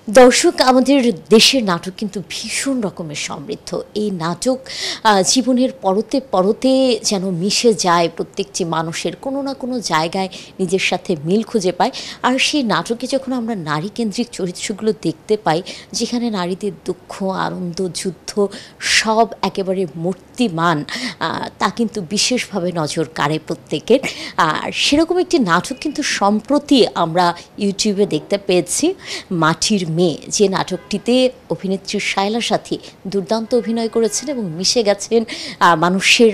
দর্শক, আমাদের দেশের নাটক কিন্তু ভীষণ রকমের সমৃদ্ধ। এই নাটক জীবনের পরতে পরতে যেন মিশে যায়, প্রত্যেকটি মানুষের কোনো না কোনো জায়গায় নিজের সাথে মিল খুঁজে পায়। আর সেই নাটকে যখন আমরা নারী কেন্দ্রিক চরিত্রগুলো দেখতে পাই, যেখানে নারীদের দুঃখ, আনন্দ, যুদ্ধ সব একেবারে মূর্তিমান, তা কিন্তু বিশেষভাবে নজর কাড়ে প্রত্যেকের। আর সেরকম একটি নাটক কিন্তু সম্প্রতি আমরা ইউটিউবে দেখতে পেয়েছি, মাটির মেয়ে, যে নাটকটিতে অভিনেত্রী শায়লা সাথী দুর্দান্ত অভিনয় করেছেন এবং মিশে গেছেন মানুষের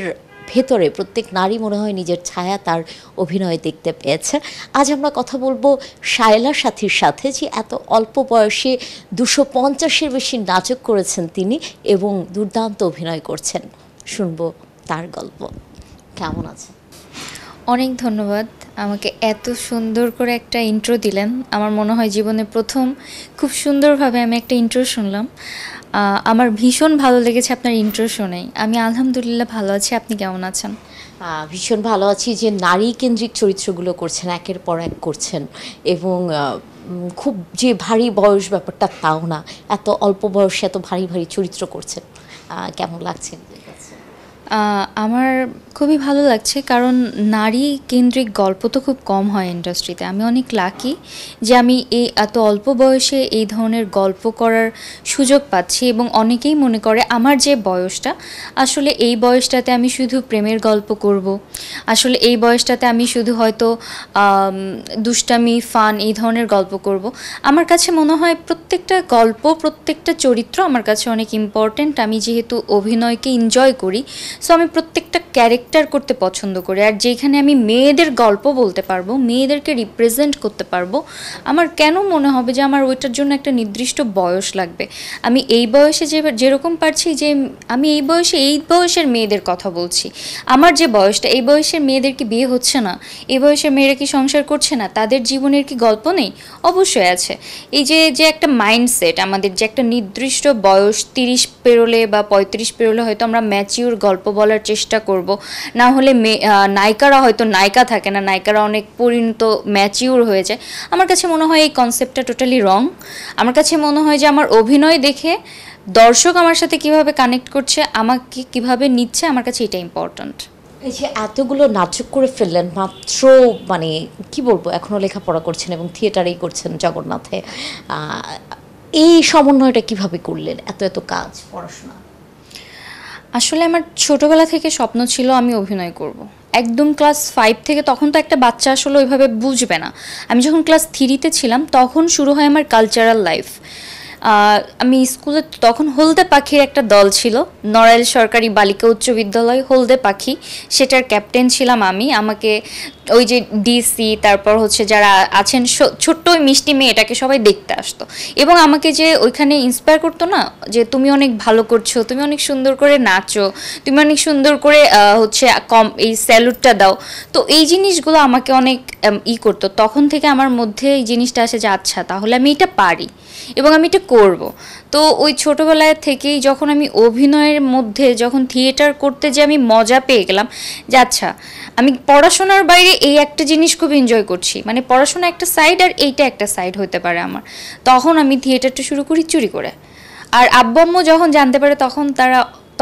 ভেতরে। প্রত্যেক নারী মনে হয় নিজের ছায়া তার অভিনয়ে দেখতে পেয়েছে। আজ আমরা কথা বলবো শায়লা সাথীর সাথে, যে এত অল্প বয়সে 250-এর বেশি নাটক করেছেন তিনি এবং দুর্দান্ত অভিনয় করছেন। শুনবো তার গল্প। কেমন আছে? অনেক ধন্যবাদ, আমাকে এত সুন্দর করে একটা ইন্ট্রো দিলেন। আমার মনে হয় জীবনে প্রথম খুব সুন্দরভাবে আমি একটা ইন্ট্রো শুনলাম। আমার ভীষণ ভালো লেগেছে আপনার ইন্ট্রো শুনেই। আমি আলহামদুলিল্লাহ ভালো আছি, আপনি কেমন আছেন? ভীষণ ভালো আছি। যে নারী কেন্দ্রিক চরিত্রগুলো করছেন, একের পর এক করছেন, এবং খুব যে ভারী বয়স ব্যাপারটা তাও না, এত অল্প বয়সে এত ভারী ভারী চরিত্র করছেন। কেমন লাগছে? আমার খুবই ভালো লাগছে, কারণ নারী কেন্দ্রিক গল্প তো খুব কম হয় ইন্ডাস্ট্রিতে। আমি অনেক লাকি যে আমি এই এত অল্প বয়সে এই ধরনের গল্প করার সুযোগ পাচ্ছি। এবং অনেকেই মনে করে আমার যে বয়সটা, আসলে এই বয়সটাতে আমি শুধু প্রেমের গল্প করব, আসলে এই বয়সটাতে আমি শুধু হয়তো দুষ্টামি, ফান, এই ধরনের গল্প করব। আমার কাছে মনে হয় প্রত্যেকটা গল্প, প্রত্যেকটা চরিত্র আমার কাছে অনেক ইম্পর্ট্যান্ট। আমি যেহেতু অভিনয়কে এনজয় করি, সো আমি প্রত্যেকটা ক্যারেক্টার করতে পছন্দ করি। আর যেখানে আমি মেয়েদের গল্প বলতে পারবো, মেয়েদেরকে রিপ্রেজেন্ট করতে পারবো, আমার কেন মনে হবে যে আমার ওইটার জন্য একটা নির্দিষ্ট বয়স লাগবে? আমি এই বয়সে যেরকম পারছি, যে আমি এই বয়সের মেয়েদের কথা বলছি। আমার যে বয়সটা, এই বয়সের মেয়েদের কি বিয়ে হচ্ছে না? এই বয়সের মেয়েরা কি সংসার করছে না? তাদের জীবনের কি গল্প নেই? অবশ্যই আছে। এই যে একটা মাইন্ডসেট, আমাদের যে একটা নির্দিষ্ট বয়স 30 পেরোলে বা 35 পেরোলে হয়তো আমরা ম্যাচিউর গল্প বলার চেষ্টা করব, না হলে নায়িকারা হয়তো নায়িকা থাকে না, নায়িকারা অনেক পরিণত ম্যাচিউর হয়ে যায়। আমার কাছে মনে হয় এই কনসেপ্টটা টোটালি রং। আমার কাছে মনে হয় যে আমার অভিনয় দেখে দর্শক আমার সাথে কিভাবে কানেক্ট করছে, আমাকে কিভাবে নিচ্ছে, আমার কাছে এটা ইম্পর্ট্যান্ট। এই যে এতগুলো নাটক করে ফেললেন মাত্র, মানে কি বলবো, এখনও লেখাপড়া করছেন এবং থিয়েটারেই করছেন জগন্নাথে, এই সমন্বয়টা কিভাবে করলেন? এত এত কাজ, পড়াশোনা। আসলে আমার ছোটোবেলা থেকে স্বপ্ন ছিল আমি অভিনয় করব। একদম ক্লাস 5 থেকে, তখন তো একটা বাচ্চা আসলে ওইভাবে বুঝবে না। আমি যখন ক্লাস 3-তে ছিলাম তখন শুরু হয় আমার কালচারাল লাইফ। আমি স্কুলে তখন হলদে পাখির একটা দল ছিল, নড়াইল সরকারি বালিকা উচ্চ বিদ্যালয় হলদে পাখি, সেটার ক্যাপ্টেন ছিলাম আমি। আমাকে ওই যে ডিসি, তারপর হচ্ছে যারা আছেন ছোট্ট ওই মিষ্টি মেয়েটাকে সবাই দেখতে আসতো, এবং আমাকে যে ওইখানে ইন্সপায়ার করতো না, যে তুমি অনেক ভালো করছো, তুমি অনেক সুন্দর করে নাচো, তুমি অনেক সুন্দর করে হচ্ছে এই স্যালুটটা দাও। তো এই জিনিসগুলো আমাকে অনেক করতো। তখন থেকে আমার মধ্যে এই জিনিসটা আসে যে আচ্ছা, তাহলে আমি এটা পারি এবং আমি এটা করব। তো ওই ছোটোবেলায় থেকেই যখন আমি অভিনয়ের মধ্যে, যখন থিয়েটার করতে যে আমি মজা পেয়ে গেলাম যে আচ্ছা, আমি পড়াশোনার বাইরে এই একটা জিনিস খুব এনজয় করছি, মানে পড়াশোনা একটা সাইড আর এইটা একটা সাইড হতে পারে আমার, তখন আমি থিয়েটারটা শুরু করি চুরি করে। আর আব্বু আম্মু যখন জানতে পারে,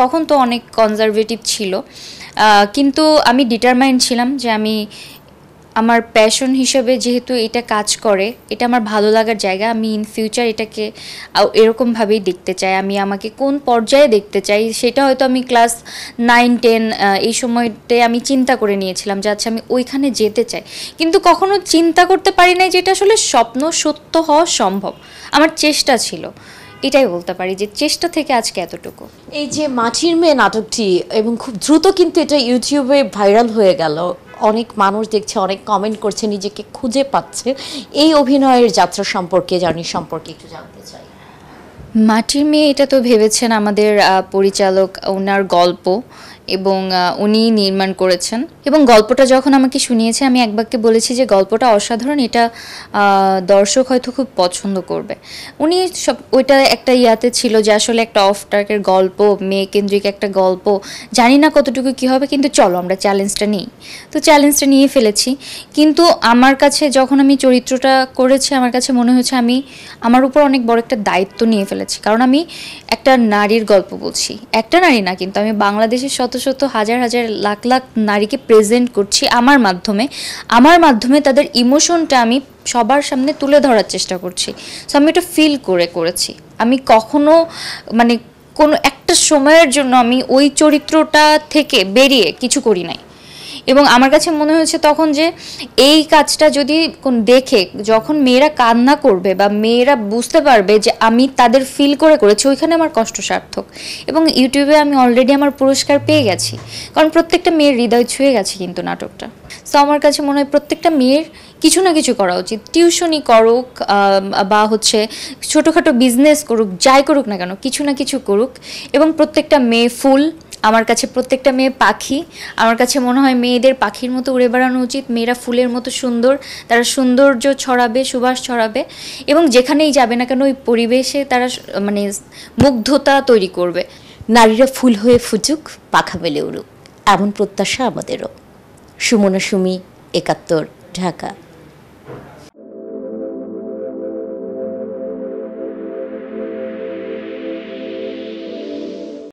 তখন তো অনেক কনজারভেটিভ ছিল, কিন্তু আমি ডিটারমাইন্ড ছিলাম যে আমি আমার প্যাশন হিসেবে যেহেতু এটা কাজ করে, এটা আমার ভালো লাগার জায়গা, আমি ইন ফিউচার এটাকে এরকমভাবেই দেখতে চাই। আমি আমাকে কোন পর্যায়ে দেখতে চাই সেটা হয়তো আমি ক্লাস 9-10 এই সময়তে আমি চিন্তা করে নিয়েছিলাম যে আচ্ছা, আমি ওইখানে যেতে চাই, কিন্তু কখনো চিন্তা করতে পারি নাই যে এটা আসলে স্বপ্ন সত্য হওয়া সম্ভব। আমার চেষ্টা ছিল, এটাই বলতে পারি যে চেষ্টা থেকে আজকে এতটুকু। এই যে মাটির মেয়ে নাটকটি, এবং খুব দ্রুত কিন্তু এটা ইউটিউবে ভাইরাল হয়ে গেল, অনেক মানুষ দেখছে, অনেক কমেন্ট করছে, নিজেকে খুঁজে পাচ্ছে। এই অভিনয়ের যাত্রা সম্পর্কে, জার্নি সম্পর্কে একটু জানতে চাই। মাটির মেয়ে এটা তো ভেবেছেন আমাদের পরিচালক, ওনার গল্প, এবং উনি নির্মাণ করেছেন। এবং গল্পটা যখন আমাকে শুনিয়েছে আমি এক বাক্যে বলেছি যে গল্পটা অসাধারণ, এটা দর্শক হয়তো খুব পছন্দ করবে। উনি সব ওইটা একটা ইয়াতে ছিল যে আসলে একটা অফ ট্র্যাকের গল্প, মেয়ে কেন্দ্রিক একটা গল্প, জানি না কতটুকু কী হবে, কিন্তু চলো আমরা চ্যালেঞ্জটা নিই। তো চ্যালেঞ্জটা নিয়ে ফেলেছি। কিন্তু আমার কাছে যখন আমি চরিত্রটা করেছি আমার কাছে মনে হয়েছে আমি আমার উপর অনেক বড় একটা দায়িত্ব নিয়ে ফেলেছি, কারণ আমি একটা নারীর গল্প বলছি, একটা নারী না কিন্তু আমি বাংলাদেশের শত শত হাজার হাজার লাখ লাখ নারীকে প্রেজেন্ট করছি আমার মাধ্যমে তাদের ইমোশনটা আমি সবার সামনে তুলে ধরার চেষ্টা করছি। সো আমি এটা ফিল করেছি। আমি কখনো মানে কোনো একটা সময়ের জন্য আমি ওই চরিত্রটা থেকে বেরিয়ে কিছু করি নাই। এবং আমার কাছে মনে হয়েছে তখন যে এই কাজটা যদি দেখে যখন মেয়েরা কান্না করবে বা মেয়েরা বুঝতে পারবে যে আমি তাদের ফিল করেছি, ওইখানে আমার কষ্ট সার্থক। এবং ইউটিউবে আমি অলরেডি আমার পুরস্কার পেয়ে গেছি, কারণ প্রত্যেকটা মেয়ের হৃদয় ছুঁয়ে গেছে কিন্তু নাটকটা। সো আমার কাছে মনে হয় প্রত্যেকটা মেয়ের কিছু না কিছু করা উচিত, টিউশনি করুক বা হচ্ছে ছোটোখাটো বিজনেস করুক, যাই করুক না কেন কিছু না কিছু করুক। এবং প্রত্যেকটা মেয়ে ফুল, আমার কাছে প্রত্যেকটা মেয়ে পাখি। আমার কাছে মনে হয় মেয়েদের পাখির মতো উড়ে বেড়ানো উচিত। মেয়েরা ফুলের মতো সুন্দর, তারা সৌন্দর্য ছড়াবে, সুবাস ছড়াবে, এবং যেখানেই যাবে না কেন ওই পরিবেশে তারা মানে মুগ্ধতা তৈরি করবে। নারীরা ফুল হয়ে ফুটুক, পাখা মেলে উড়ুক, এমন প্রত্যাশা আমাদেরও। সুমনা সুমি, ৭১, ঢাকা।